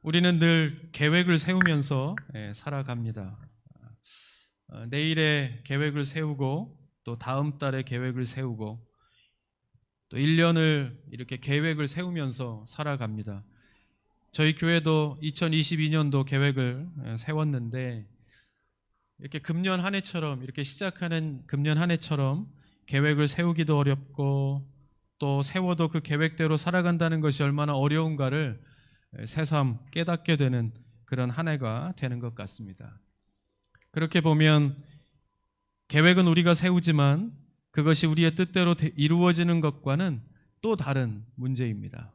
우리는 늘 계획을 세우면서 살아갑니다. 내일의 계획을 세우고 또 다음 달의 계획을 세우고 또 1년을 이렇게 계획을 세우면서 살아갑니다. 저희 교회도 2022년도 계획을 세웠는데 이렇게 금년 한 해처럼 이렇게 시작하는 금년 한 해처럼 계획을 세우기도 어렵고 또 세워도 그 계획대로 살아간다는 것이 얼마나 어려운가를 새삼 깨닫게 되는 그런 한 해가 되는 것 같습니다. 그렇게 보면 계획은 우리가 세우지만 그것이 우리의 뜻대로 이루어지는 것과는 또 다른 문제입니다.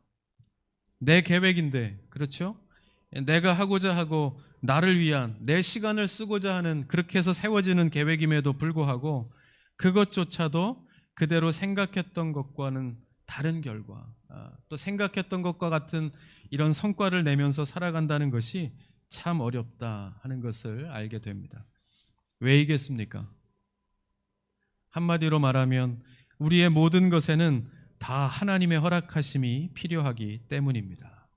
내 계획인데, 그렇죠? 내가 하고자 하고 나를 위한 내 시간을 쓰고자 하는 그렇게 해서 세워지는 계획임에도 불구하고 그것조차도 그대로 생각했던 것과는 다른 결과, 또 생각했던 것과 같은 이런 성과를 내면서 살아간다는 것이 참 어렵다 하는 것을 알게 됩니다. 왜이겠습니까? 한마디로 말하면 우리의 모든 것에는 다 하나님의 허락하심이 필요하기 때문입니다.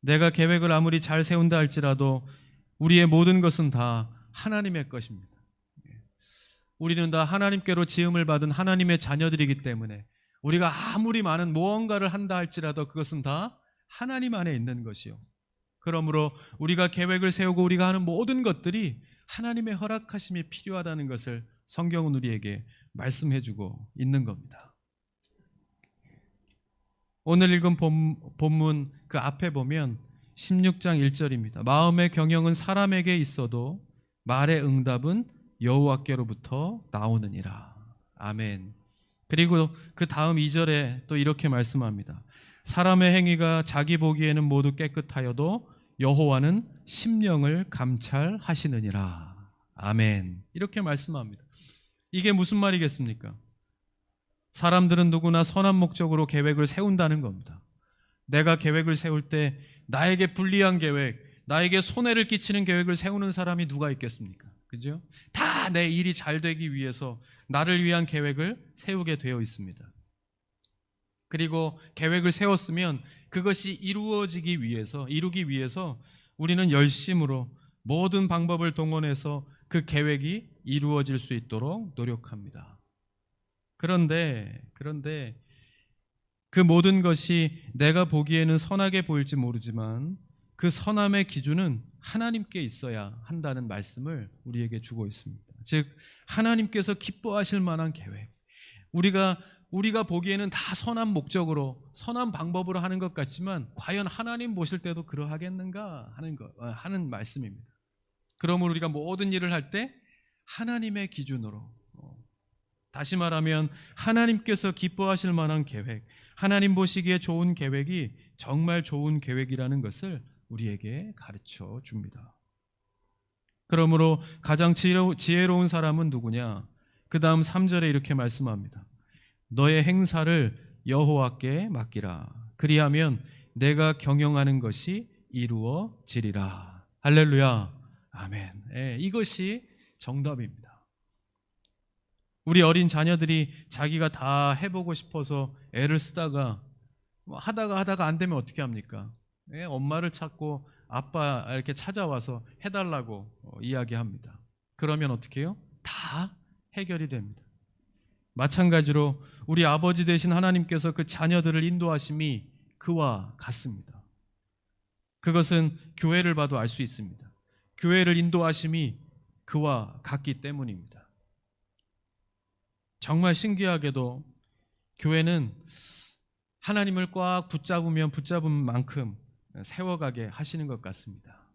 내가 계획을 아무리 잘 세운다 할지라도 우리의 모든 것은 다 하나님의 것입니다. 우리는 다 하나님께로 지음을 받은 하나님의 자녀들이기 때문에 우리가 아무리 많은 무언가를 한다 할지라도 그것은 다 하나님 안에 있는 것이요. 그러므로 우리가 계획을 세우고 우리가 하는 모든 것들이 하나님의 허락하심이 필요하다는 것을 성경은 우리에게 말씀해주고 있는 겁니다. 오늘 읽은 본문 그 앞에 보면 16장 1절입니다. 마음의 경영은 사람에게 있어도 말의 응답은 여호와께로부터 나오느니라. 아멘. 그리고 그 다음 2절에 또 이렇게 말씀합니다. 사람의 행위가 자기 보기에는 모두 깨끗하여도 여호와는 심령을 감찰하시느니라. 아멘. 이렇게 말씀합니다. 이게 무슨 말이겠습니까? 사람들은 누구나 선한 목적으로 계획을 세운다는 겁니다. 내가 계획을 세울 때 나에게 불리한 계획, 나에게 손해를 끼치는 계획을 세우는 사람이 누가 있겠습니까? 그죠? 다 내 일이 잘 되기 위해서 나를 위한 계획을 세우게 되어 있습니다. 그리고 계획을 세웠으면 그것이 이루기 위해서 우리는 열심으로 모든 방법을 동원해서 그 계획이 이루어질 수 있도록 노력합니다. 그런데 그 모든 것이 내가 보기에는 선하게 보일지 모르지만 그 선함의 기준은 하나님께 있어야 한다는 말씀을 우리에게 주고 있습니다. 즉 하나님께서 기뻐하실 만한 계획, 우리가 보기에는 다 선한 목적으로 선한 방법으로 하는 것 같지만 과연 하나님 보실 때도 그러하겠는가 하는 말씀입니다. 그러므로 우리가 모든 일을 할 때 하나님의 기준으로, 다시 말하면 하나님께서 기뻐하실 만한 계획, 하나님 보시기에 좋은 계획이 정말 좋은 계획이라는 것을 우리에게 가르쳐 줍니다. 그러므로 가장 지혜로운 사람은 누구냐? 그 다음 3절에 이렇게 말씀합니다. 너의 행사를 여호와께 맡기라. 그리하면 내가 경영하는 것이 이루어지리라. 할렐루야. 아멘. 이것이 정답입니다. 우리 어린 자녀들이 자기가 다 해보고 싶어서 애를 쓰다가 하다가 안 되면 어떻게 합니까? 엄마를 찾고 아빠 이렇게 찾아와서 해달라고 이야기합니다. 그러면 어떻게 해요? 다 해결이 됩니다. 마찬가지로 우리 아버지 되신 하나님께서 그 자녀들을 인도하심이 그와 같습니다. 그것은 교회를 봐도 알 수 있습니다. 교회를 인도하심이 그와 같기 때문입니다. 정말 신기하게도 교회는 하나님을 꽉 붙잡은 만큼 세워가게 하시는 것 같습니다.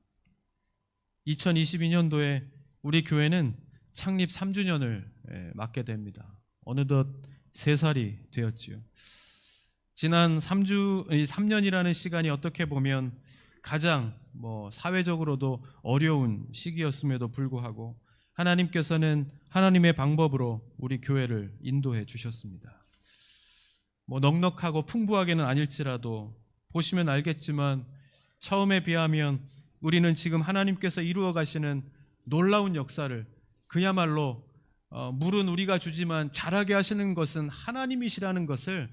2022년도에 우리 교회는 창립 3주년을 맞게 됩니다. 어느덧 3살이 되었지요. 지난 3년이라는 시간이 어떻게 보면 가장 사회적으로도 어려운 시기였음에도 불구하고 하나님께서는 하나님의 방법으로 우리 교회를 인도해 주셨습니다. 넉넉하고 풍부하게는 아닐지라도 보시면 알겠지만 처음에 비하면 우리는 지금 하나님께서 이루어 가시는 놀라운 역사를 그야말로 물은 우리가 주지만 자라게 하시는 것은 하나님이시라는 것을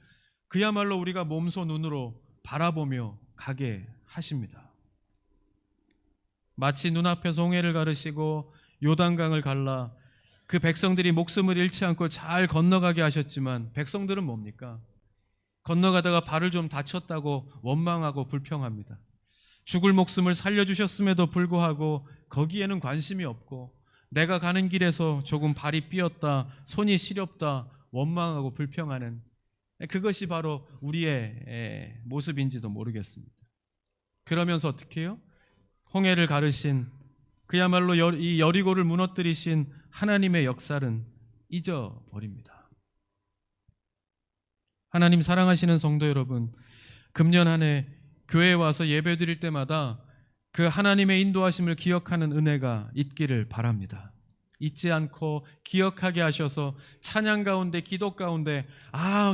그야말로 우리가 몸소 눈으로 바라보며 가게 하십니다. 마치 눈앞에서 홍해를 가르시고 요단강을 갈라 그 백성들이 목숨을 잃지 않고 잘 건너가게 하셨지만 백성들은 뭡니까? 건너가다가 발을 좀 다쳤다고 원망하고 불평합니다. 죽을 목숨을 살려주셨음에도 불구하고 거기에는 관심이 없고 내가 가는 길에서 조금 발이 삐었다, 손이 시렵다 원망하고 불평하는, 그것이 바로 우리의 모습인지도 모르겠습니다. 그러면서 어떻게 해요? 홍해를 가르신, 그야말로 이 여리고를 무너뜨리신 하나님의 역사는 잊어버립니다. 하나님 사랑하시는 성도 여러분, 금년 한 해 교회에 와서 예배드릴 때마다 그 하나님의 인도하심을 기억하는 은혜가 있기를 바랍니다. 잊지 않고 기억하게 하셔서 찬양 가운데, 기도 가운데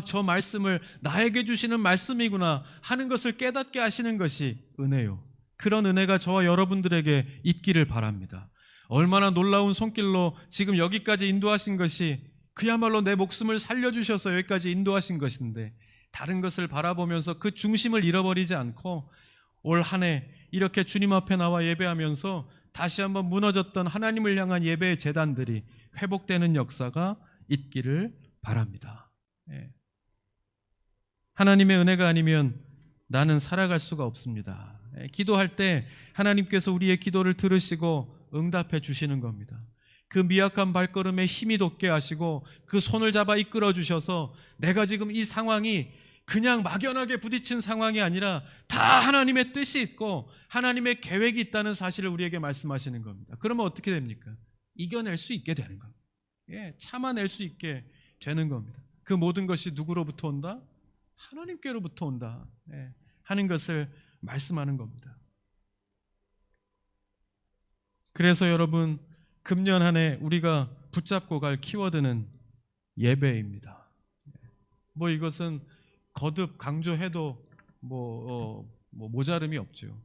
저 말씀을 나에게 주시는 말씀이구나 하는 것을 깨닫게 하시는 것이 은혜요. 그런 은혜가 저와 여러분들에게 있기를 바랍니다. 얼마나 놀라운 손길로 지금 여기까지 인도하신 것이, 그야말로 내 목숨을 살려주셔서 여기까지 인도하신 것인데, 다른 것을 바라보면서 그 중심을 잃어버리지 않고 올 한 해 이렇게 주님 앞에 나와 예배하면서 다시 한번 무너졌던 하나님을 향한 예배의 제단들이 회복되는 역사가 있기를 바랍니다. 하나님의 은혜가 아니면 나는 살아갈 수가 없습니다. 기도할 때 하나님께서 우리의 기도를 들으시고 응답해 주시는 겁니다. 그 미약한 발걸음에 힘이 돋게 하시고 그 손을 잡아 이끌어 주셔서 내가 지금 이 상황이 그냥 막연하게 부딪힌 상황이 아니라 다 하나님의 뜻이 있고 하나님의 계획이 있다는 사실을 우리에게 말씀하시는 겁니다. 그러면 어떻게 됩니까? 이겨낼 수 있게 되는 겁니다. 참아낼 수 있게 되는 겁니다. 그 모든 것이 누구로부터 온다? 하나님께로부터 온다 하는 것을 말씀하는 겁니다. 그래서 여러분, 금년 한 해 우리가 붙잡고 갈 키워드는 예배입니다. 이것은 거듭 강조해도 모자름이 없죠.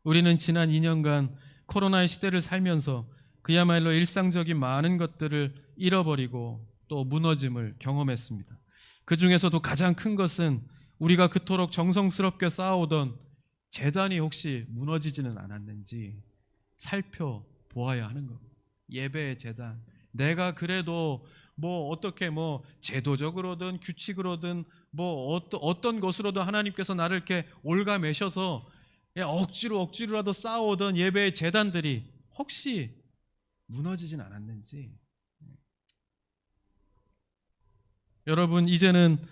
우리는 지난 2년간 코로나의 시대를 살면서 그야말로 일상적인 많은 것들을 잃어버리고 또 무너짐을 경험했습니다. 그 중에서도 가장 큰 것은 우리가 그토록 정성스럽게 쌓아오던 제단이 혹시 무너지지는 않았는지 살펴보아야 하는 겁니다. 예배의 제단, 내가 그래도 어떻게 제도적으로든 규칙으로든 어떤 것으로든 하나님께서 나를 이렇게 올가매셔서 억지로라도 쌓아오던 예배의 제단들이 혹시 무너지진 않았는지. 여러분, 이제는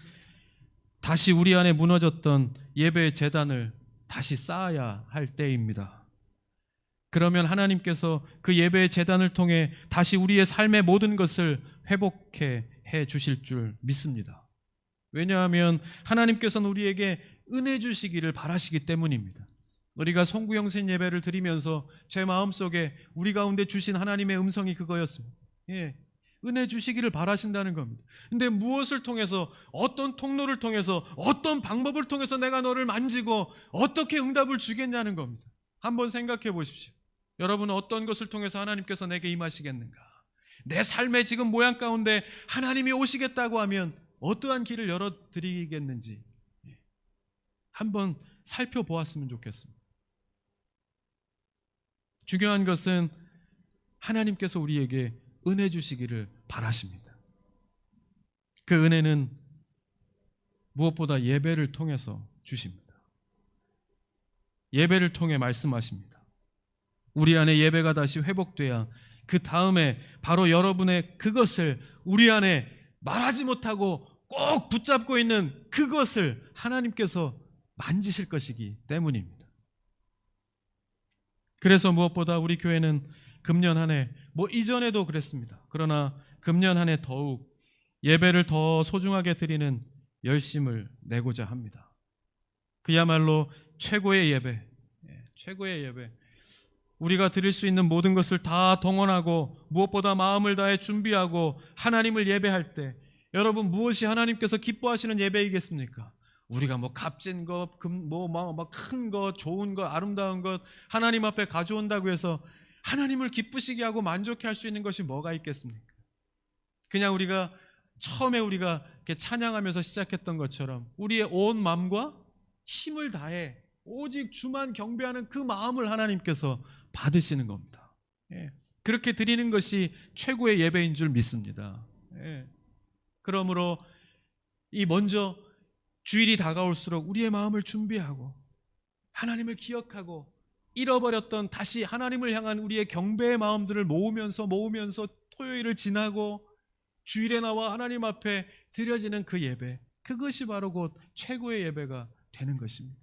다시 우리 안에 무너졌던 예배의 제단을 다시 쌓아야 할 때입니다. 그러면 하나님께서 그 예배의 제단을 통해 다시 우리의 삶의 모든 것을 회복해 주실 줄 믿습니다. 왜냐하면 하나님께서는 우리에게 은혜 주시기를 바라시기 때문입니다. 우리가 송구영신 예배를 드리면서 제 마음속에 우리 가운데 주신 하나님의 음성이 그거였습니다. 은혜 주시기를 바라신다는 겁니다. 근데 무엇을 통해서, 어떤 통로를 통해서, 어떤 방법을 통해서 내가 너를 만지고 어떻게 응답을 주겠냐는 겁니다. 한번 생각해 보십시오. 여러분은 어떤 것을 통해서 하나님께서 내게 임하시겠는가? 내 삶의 지금 모양 가운데 하나님이 오시겠다고 하면 어떠한 길을 열어드리겠는지 한번 살펴보았으면 좋겠습니다. 중요한 것은 하나님께서 우리에게 은혜 주시기를 바라십니다. 그 은혜는 무엇보다 예배를 통해서 주십니다. 예배를 통해 말씀하십니다. 우리 안에 예배가 다시 회복돼야 그 다음에 바로 여러분의 그것을 우리 안에 말하지 못하고 꼭 붙잡고 있는 그것을 하나님께서 만지실 것이기 때문입니다. 그래서 무엇보다 우리 교회는 금년 한 해, 이전에도 그랬습니다. 그러나 금년 한 해 더욱 예배를 더 소중하게 드리는 열심을 내고자 합니다. 그야말로 최고의 예배, 최고의 예배. 우리가 드릴 수 있는 모든 것을 다 동원하고 무엇보다 마음을 다해 준비하고 하나님을 예배할 때 여러분, 무엇이 하나님께서 기뻐하시는 예배이겠습니까? 우리가 값진 것, 큰 것, 좋은 것, 아름다운 것 하나님 앞에 가져온다고 해서 하나님을 기쁘시게 하고 만족해 할 수 있는 것이 뭐가 있겠습니까? 그냥 우리가 처음에 우리가 이렇게 찬양하면서 시작했던 것처럼 우리의 온 마음과 힘을 다해 오직 주만 경배하는 그 마음을 하나님께서 받으시는 겁니다. 그렇게 드리는 것이 최고의 예배인 줄 믿습니다. 그러므로 이 먼저 주일이 다가올수록 우리의 마음을 준비하고 하나님을 기억하고 잃어버렸던 다시 하나님을 향한 우리의 경배의 마음들을 모으면서 토요일을 지나고 주일에 나와 하나님 앞에 드려지는 그 예배, 그것이 바로 곧 최고의 예배가 되는 것입니다.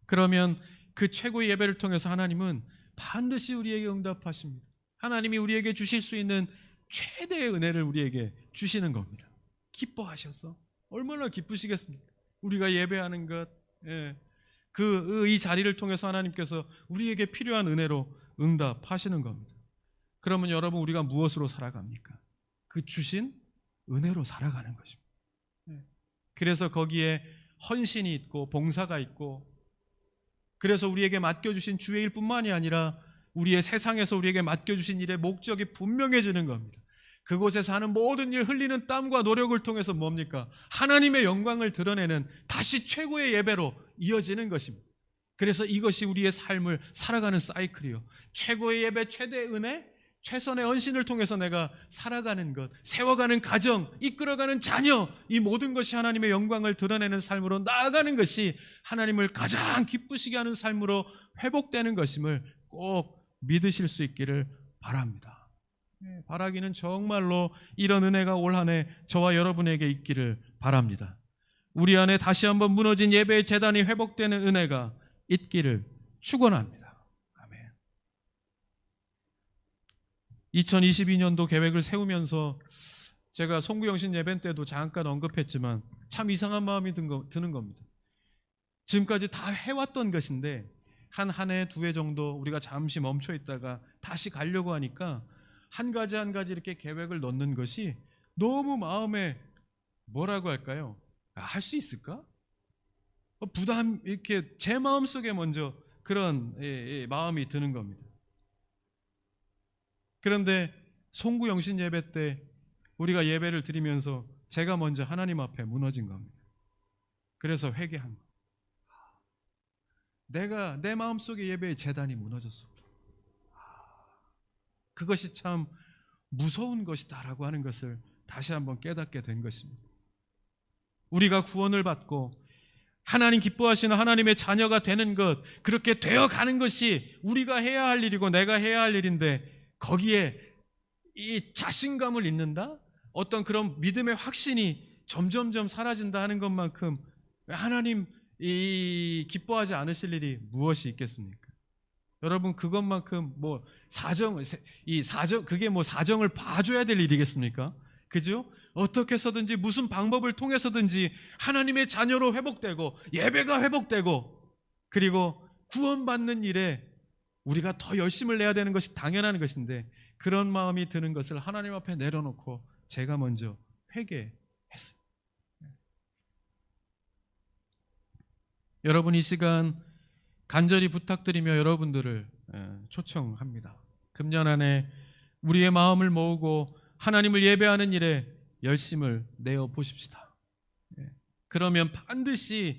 그러면 그 최고의 예배를 통해서 하나님은 반드시 우리에게 응답하십니다. 하나님이 우리에게 주실 수 있는 최대의 은혜를 우리에게 주시는 겁니다. 기뻐하셔서 얼마나 기쁘시겠습니까? 우리가 예배하는 것, 이 자리를 통해서 하나님께서 우리에게 필요한 은혜로 응답하시는 겁니다. 그러면 여러분, 우리가 무엇으로 살아갑니까? 그 주신 은혜로 살아가는 것입니다. 그래서 거기에 헌신이 있고 봉사가 있고, 그래서 우리에게 맡겨주신 주의 일뿐만이 아니라 우리의 세상에서 우리에게 맡겨주신 일의 목적이 분명해지는 겁니다. 그곳에서 하는 모든 일, 흘리는 땀과 노력을 통해서 뭡니까? 하나님의 영광을 드러내는 다시 최고의 예배로 이어지는 것입니다. 그래서 이것이 우리의 삶을 살아가는 사이클이요, 최고의 예배, 최대의 은혜, 최선의 헌신을 통해서 내가 살아가는 것, 세워가는 가정, 이끌어가는 자녀, 이 모든 것이 하나님의 영광을 드러내는 삶으로 나아가는 것이 하나님을 가장 기쁘시게 하는 삶으로 회복되는 것임을 꼭 믿으실 수 있기를 바랍니다. 바라기는 정말로 이런 은혜가 올 한 해 저와 여러분에게 있기를 바랍니다. 우리 안에 다시 한번 무너진 예배의 재단이 회복되는 은혜가 있기를 축원합니다. 아멘. 2022년도 계획을 세우면서 제가 송구영신 예배 때도 잠깐 언급했지만 참 이상한 마음이 드는 겁니다. 지금까지 다 해왔던 것인데 한 해, 두 해 정도 우리가 잠시 멈춰 있다가 다시 가려고 하니까 한 가지 이렇게 계획을 넣는 것이 너무 마음에 뭐라고 할까요? 할 수 있을까? 부담, 이렇게 제 마음속에 먼저 그런 마음이 드는 겁니다. 그런데 송구영신 예배 때 우리가 예배를 드리면서 제가 먼저 하나님 앞에 무너진 겁니다. 그래서 회개한 거. 내가 내 마음속에 예배의 재단이 무너졌어. 그것이 참 무서운 것이다라고 하는 것을 다시 한번 깨닫게 된 것입니다. 우리가 구원을 받고 하나님 기뻐하시는 하나님의 자녀가 되는 것, 그렇게 되어가는 것이 우리가 해야 할 일이고 내가 해야 할 일인데, 거기에 이 자신감을 잃는다? 어떤 그런 믿음의 확신이 점점점 사라진다 하는 것만큼 하나님 기뻐하지 않으실 일이 무엇이 있겠습니까? 여러분, 그것만큼 그게 사정을 봐줘야 될 일이겠습니까? 그죠? 어떻게 해서든지 무슨 방법을 통해서든지 하나님의 자녀로 회복되고 예배가 회복되고 그리고 구원받는 일에 우리가 더 열심을 내야 되는 것이 당연한 것인데, 그런 마음이 드는 것을 하나님 앞에 내려놓고 제가 먼저 회개했어요. 여러분, 이 시간 간절히 부탁드리며 여러분들을 초청합니다. 금년 안에 우리의 마음을 모으고 하나님을 예배하는 일에 열심을 내어 보십시다. 그러면 반드시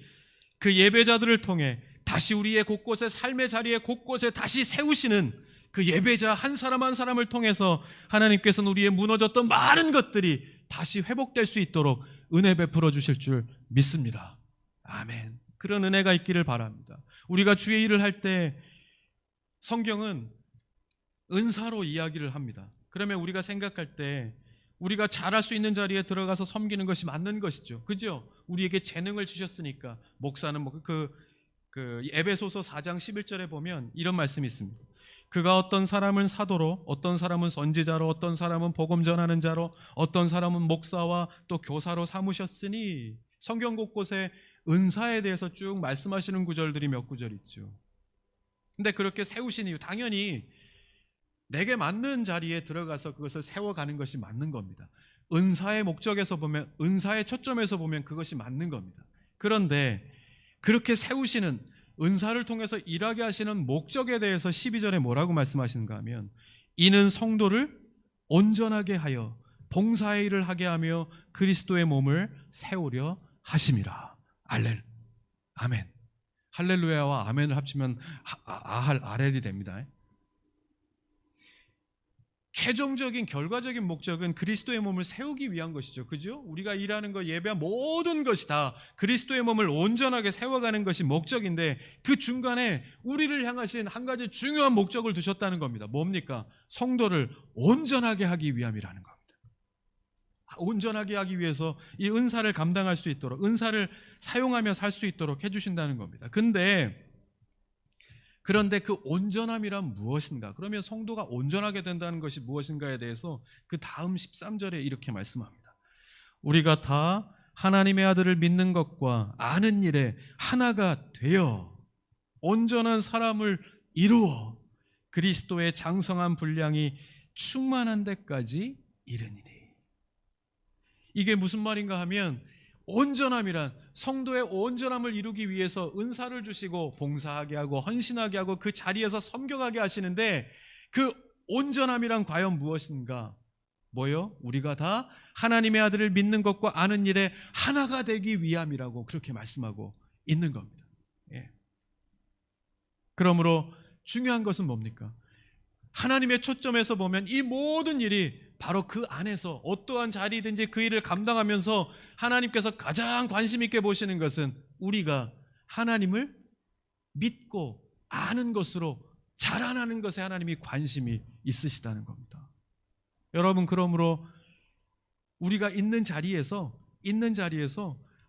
그 예배자들을 통해 다시 우리의 곳곳에, 삶의 자리에 곳곳에 다시 세우시는 그 예배자 한 사람 한 사람을 통해서 하나님께서는 우리의 무너졌던 많은 것들이 다시 회복될 수 있도록 은혜 베풀어 주실 줄 믿습니다. 아멘. 그런 은혜가 있기를 바랍니다. 우리가 주의 일을 할 때 성경은 은사로 이야기를 합니다. 그러면 우리가 생각할 때 우리가 잘할 수 있는 자리에 들어가서 섬기는 것이 맞는 것이죠. 그죠? 우리에게 재능을 주셨으니까. 목사는 에베소서 4장 11절에 보면 이런 말씀이 있습니다. 그가 어떤 사람은 사도로, 어떤 사람은 선지자로, 어떤 사람은 복음 전하는 자로, 어떤 사람은 목사와 또 교사로 삼으셨으니. 성경 곳곳에 은사에 대해서 쭉 말씀하시는 구절들이 몇 구절 있죠. 근데 그렇게 세우신 이유, 당연히 내게 맞는 자리에 들어가서 그것을 세워가는 것이 맞는 겁니다. 은사의 목적에서 보면, 은사의 초점에서 보면 그것이 맞는 겁니다. 그런데 그렇게 세우시는, 은사를 통해서 일하게 하시는 목적에 대해서 12절에 뭐라고 말씀하시는가 하면, 이는 성도를 온전하게 하여 봉사의 일을 하게 하며 그리스도의 몸을 세우려 하심이라. 아멘. 할렐루야와 아멘을 합치면 아할 아렐이 됩니다. 최종적인 결과적인 목적은 그리스도의 몸을 세우기 위한 것이죠. 그죠? 우리가 일하는 것, 예배한 모든 것이 다 그리스도의 몸을 온전하게 세워가는 것이 목적인데 그 중간에 우리를 향하신 한 가지 중요한 목적을 두셨다는 겁니다. 뭡니까? 성도를 온전하게 하기 위함이라는 겁니다. 온전하게 하기 위해서 이 은사를 감당할 수 있도록, 은사를 사용하며 살 수 있도록 해주신다는 겁니다. 그런데 그 온전함이란 무엇인가? 그러면 성도가 온전하게 된다는 것이 무엇인가에 대해서 그 다음 13절에 이렇게 말씀합니다. 우리가 다 하나님의 아들을 믿는 것과 아는 일에 하나가 되어 온전한 사람을 이루어 그리스도의 장성한 분량이 충만한 데까지 이르니니. 이게 무슨 말인가 하면 온전함이란 성도의 온전함을 이루기 위해서 은사를 주시고 봉사하게 하고 헌신하게 하고 그 자리에서 섬겨가게 하시는데 그 온전함이란 과연 무엇인가? 뭐요? 우리가 다 하나님의 아들을 믿는 것과 아는 일에 하나가 되기 위함이라고 그렇게 말씀하고 있는 겁니다. 예. 그러므로 중요한 것은 뭡니까? 하나님의 초점에서 보면 이 모든 일이 바로 그 안에서 어떠한 자리든지 그 일을 감당하면서 하나님께서 가장 관심 있게 보시는 것은 우리가 하나님을 믿고 아는 것으로 자라나는 것에 하나님이 관심이 있으시다는 겁니다. 여러분, 그러므로 우리가 있는 자리에서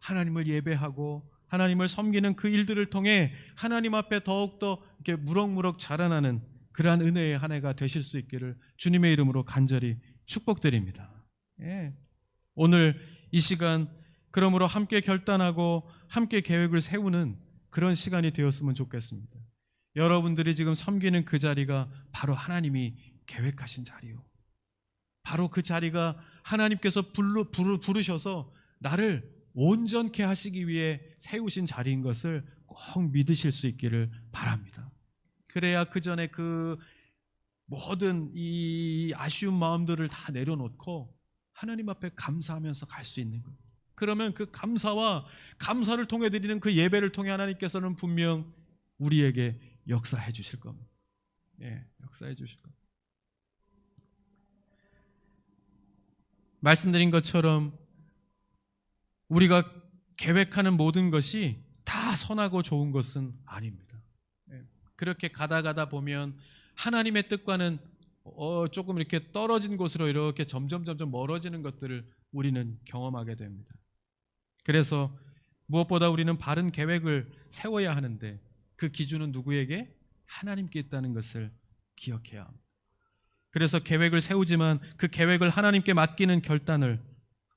하나님을 예배하고 하나님을 섬기는 그 일들을 통해 하나님 앞에 더욱더 이렇게 무럭무럭 자라나는 그러한 은혜의 한 해가 되실 수 있기를 주님의 이름으로 간절히 축복드립니다. 예. 오늘 이 시간 그러므로 함께 결단하고 함께 계획을 세우는 그런 시간이 되었으면 좋겠습니다. 여러분들이 지금 섬기는 그 자리가 바로 하나님이 계획하신 자리요. 바로 그 자리가 하나님께서 부르셔서 나를 온전케 하시기 위해 세우신 자리인 것을 꼭 믿으실 수 있기를 바랍니다. 그래야 그 전에 그 모든 이 아쉬운 마음들을 다 내려놓고 하나님 앞에 감사하면서 갈 수 있는 거예요. 그러면 그 감사를 통해 드리는 그 예배를 통해 하나님께서는 분명 우리에게 역사해 주실 겁니다. 예, 역사해 주실 겁니다. 말씀드린 것처럼 우리가 계획하는 모든 것이 다 선하고 좋은 것은 아닙니다. 예, 그렇게 가다 보면 하나님의 뜻과는 조금 이렇게 떨어진 곳으로 이렇게 점점 멀어지는 것들을 우리는 경험하게 됩니다. 그래서 무엇보다 우리는 바른 계획을 세워야 하는데 그 기준은 누구에게? 하나님께 있다는 것을 기억해야 합니다. 그래서 계획을 세우지만 그 계획을 하나님께 맡기는 결단을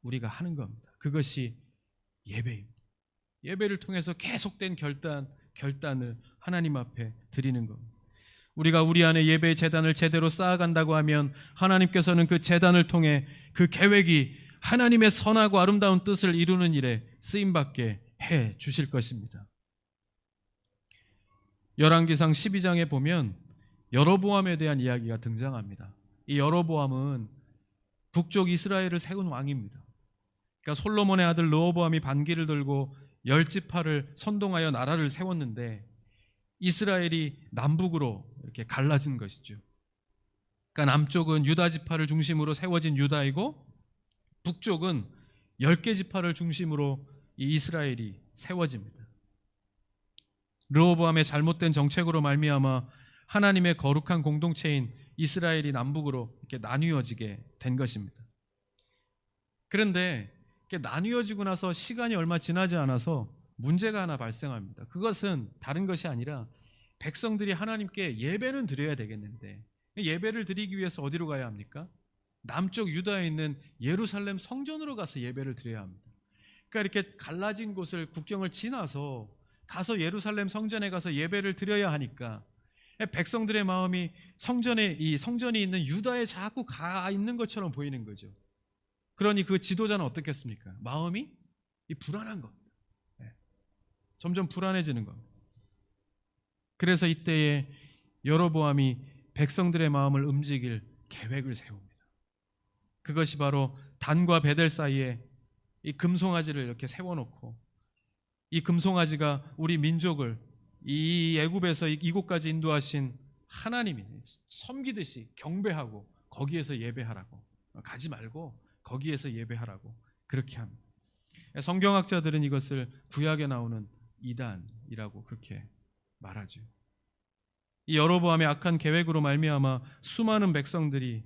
우리가 하는 겁니다. 그것이 예배입니다. 예배를 통해서 계속된 결단을 하나님 앞에 드리는 겁니다. 우리가 우리 안에 예배의 제단을 제대로 쌓아간다고 하면 하나님께서는 그 제단을 통해 그 계획이 하나님의 선하고 아름다운 뜻을 이루는 일에 쓰임받게 해 주실 것입니다. 열왕기상 12장에 보면 여로보암에 대한 이야기가 등장합니다. 이 여로보암은 북쪽 이스라엘을 세운 왕입니다. 그러니까 솔로몬의 아들 르호보암이 반기를 들고 10지파를 선동하여 나라를 세웠는데 이스라엘이 남북으로 이렇게 갈라진 것이죠. 그러니까 남쪽은 유다 지파를 중심으로 세워진 유다이고 북쪽은 10개 지파를 중심으로 이 이스라엘이 세워집니다. 르호보암의 잘못된 정책으로 말미암아 하나님의 거룩한 공동체인 이스라엘이 남북으로 이렇게 나뉘어지게 된 것입니다. 그런데 이렇게 나뉘어지고 나서 시간이 얼마 지나지 않아서 문제가 하나 발생합니다. 그것은 다른 것이 아니라 백성들이 하나님께 예배는 드려야 되겠는데 예배를 드리기 위해서 어디로 가야 합니까? 남쪽 유다에 있는 예루살렘 성전으로 가서 예배를 드려야 합니다. 그러니까 이렇게 갈라진 곳을 국경을 지나서 가서 예루살렘 성전에 가서 예배를 드려야 하니까 백성들의 마음이 성전이 있는 유다에 자꾸 가 있는 것처럼 보이는 거죠. 그러니 그 지도자는 어떻겠습니까? 마음이 불안한 겁니다. 점점 불안해지는 겁니다. 그래서 이때에 여로보암이 백성들의 마음을 움직일 계획을 세웁니다. 그것이 바로 단과 베델 사이에 이 금송아지를 이렇게 세워놓고 이 금송아지가 우리 민족을 이 애굽에서 이곳까지 인도하신 하나님이 섬기듯이 경배하고 거기에서 예배하라고, 가지 말고 거기에서 예배하라고 그렇게 합니다. 성경학자들은 이것을 구약에 나오는 이단이라고 그렇게 말하죠. 이 여로보암의 악한 계획으로 말미암아 수많은 백성들이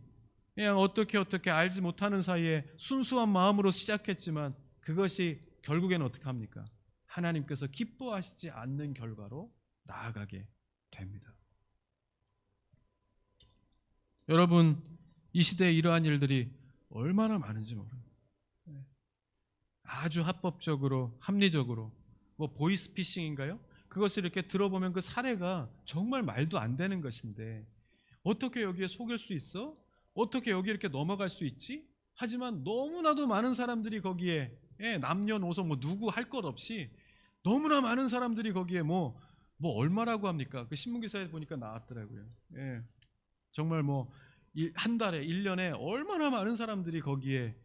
그냥 어떻게 알지 못하는 사이에 순수한 마음으로 시작했지만 그것이 결국에는 어떻게 합니까? 하나님께서 기뻐하시지 않는 결과로 나아가게 됩니다. 여러분, 이 시대에 이러한 일들이 얼마나 많은지 모릅니다. 아주 합법적으로, 합리적으로, 뭐 보이스피싱인가요? 그것을 이렇게 들어보면 그 사례가 정말 말도 안 되는 것인데 어떻게 여기에 속일 수 있어? 어떻게 여기 이렇게 넘어갈 수 있지? 하지만 너무나도 많은 사람들이 거기에 남녀노소 뭐 누구 할 것 없이 너무나 많은 사람들이 거기에 뭐 얼마라고 합니까? 그 신문기사에 보니까 나왔더라고요. 정말 뭐 한 달에 1년에 얼마나 많은 사람들이 거기에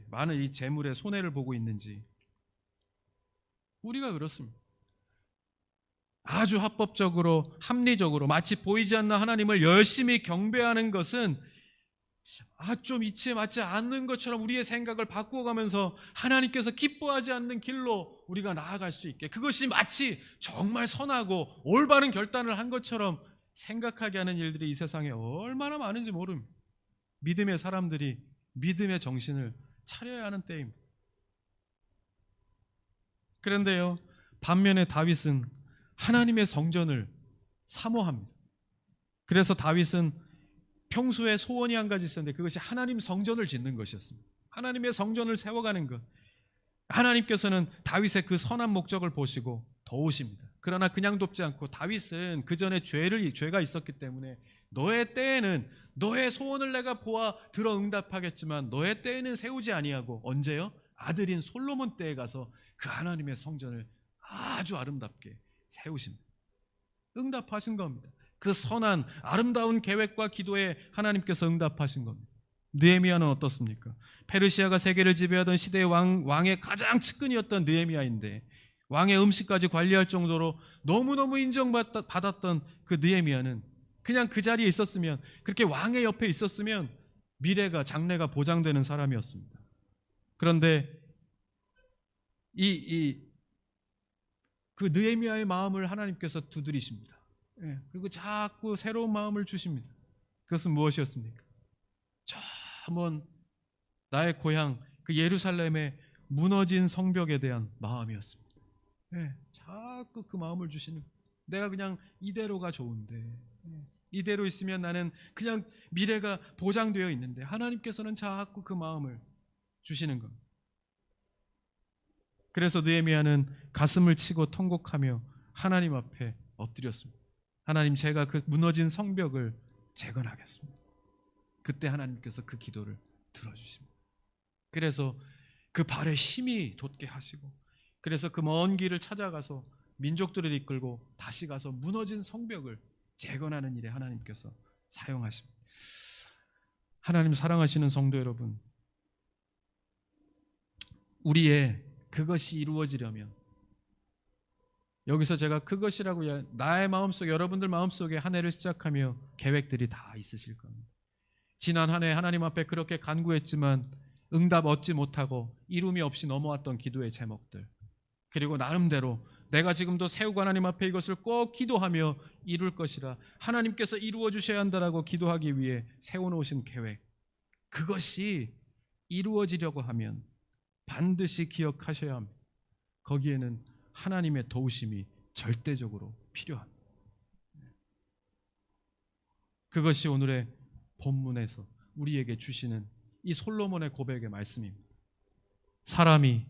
많은 이 재물의 손해를 보고 있는지. 우리가 그렇습니다. 아주 합법적으로 합리적으로 마치 보이지 않는 하나님을 열심히 경배하는 것은 좀 이치에 맞지 않는 것처럼 우리의 생각을 바꾸어가면서 하나님께서 기뻐하지 않는 길로 우리가 나아갈 수 있게, 그것이 마치 정말 선하고 올바른 결단을 한 것처럼 생각하게 하는 일들이 이 세상에 얼마나 많은지 모릅니다. 믿음의 사람들이 믿음의 정신을 차려야 하는 때입니다. 그런데요, 반면에 다윗은 하나님의 성전을 사모합니다. 그래서 다윗은 평소에 소원이 한 가지 있었는데 그것이 하나님 성전을 짓는 것이었습니다. 하나님의 성전을 세워가는 것. 하나님께서는 다윗의 그 선한 목적을 보시고 도우십니다. 그러나 그냥 돕지 않고 다윗은 그 전에 죄가 있었기 때문에 너의 때에는 너의 소원을 내가 보아 들어 응답하겠지만 너의 때에는 세우지 아니하고 언제요? 아들인 솔로몬 때에 가서 그 하나님의 성전을 아주 아름답게 세우십니다. 응답하신 겁니다. 그 선한 아름다운 계획과 기도에 하나님께서 응답하신 겁니다. 느헤미야는 어떻습니까? 페르시아가 세계를 지배하던 시대의 왕의 가장 측근이었던 느헤미야인데 왕의 음식까지 관리할 정도로 너무너무 인정받았던 그 느헤미야는 그냥 그 자리에 있었으면, 그렇게 왕의 옆에 있었으면 미래가, 장래가 보장되는 사람이었습니다. 그런데 그 느헤미야의 마음을 하나님께서 두드리십니다. 그리고 자꾸 새로운 마음을 주십니다. 그것은 무엇이었습니까? 저 먼 나의 고향 그 예루살렘의 무너진 성벽에 대한 마음이었습니다. 자꾸 그 마음을 주시는, 내가 그냥 이대로가 좋은데, 이대로 있으면 나는 그냥 미래가 보장되어 있는데 하나님께서는 자꾸 그 마음을 주시는 겁니다. 그래서 느헤미야는 가슴을 치고 통곡하며 하나님 앞에 엎드렸습니다. 하나님, 제가 그 무너진 성벽을 재건하겠습니다. 그때 하나님께서 그 기도를 들어주십니다. 그래서 그 발에 힘이 돋게 하시고, 그래서 그 먼 길을 찾아가서 민족들을 이끌고 다시 가서 무너진 성벽을 재건하는 일에 하나님께서 사용하십니다. 하나님 사랑하시는 성도 여러분, 우리의 그것이 이루어지려면, 여기서 제가 그것이라고 나의 마음속, 여러분들 마음속에 한 해를 시작하며 계획들이 다 있으실 겁니다. 지난 한 해 하나님 앞에 그렇게 간구했지만 응답 얻지 못하고 이룸이 없이 넘어왔던 기도의 제목들, 그리고 나름대로 내가 지금도 세우고 하나님 앞에 이것을 꼭 기도하며 이룰 것이라 하나님께서 이루어 주셔야 한다라고 기도하기 위해 세워놓으신 계획, 그것이 이루어지려고 하면 반드시 기억하셔야 합니다. 거기에는 하나님의 도우심이 절대적으로 필요합니다. 그것이 오늘의 본문에서 우리에게 주시는 이 솔로몬의 고백의 말씀입니다. 사람이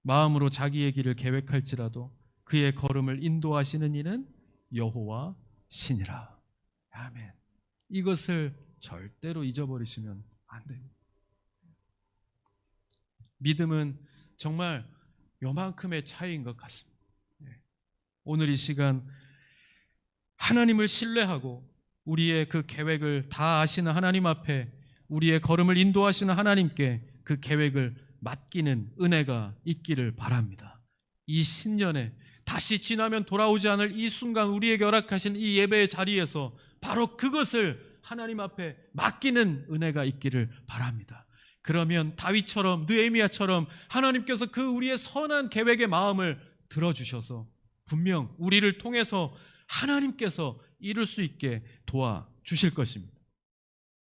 마음으로 자기의 길을 계획할지라도 그의 걸음을 인도하시는 이는 여호와 신이라. 아멘. 이것을 절대로 잊어버리시면 안 됩니다. 믿음은 정말 요만큼의 차이인 것 같습니다. 오늘 이 시간 하나님을 신뢰하고 우리의 그 계획을 다 아시는 하나님 앞에 우리의 걸음을 인도하시는 하나님께 그 계획을 맡기는 은혜가 있기를 바랍니다. 이 신년에 다시 지나면 돌아오지 않을 이 순간 우리에게 허락하신 이 예배의 자리에서 바로 그것을 하나님 앞에 맡기는 은혜가 있기를 바랍니다. 그러면 다윗처럼 느헤미야처럼 하나님께서 그 우리의 선한 계획의 마음을 들어주셔서 분명 우리를 통해서 하나님께서 이룰 수 있게 도와주실 것입니다.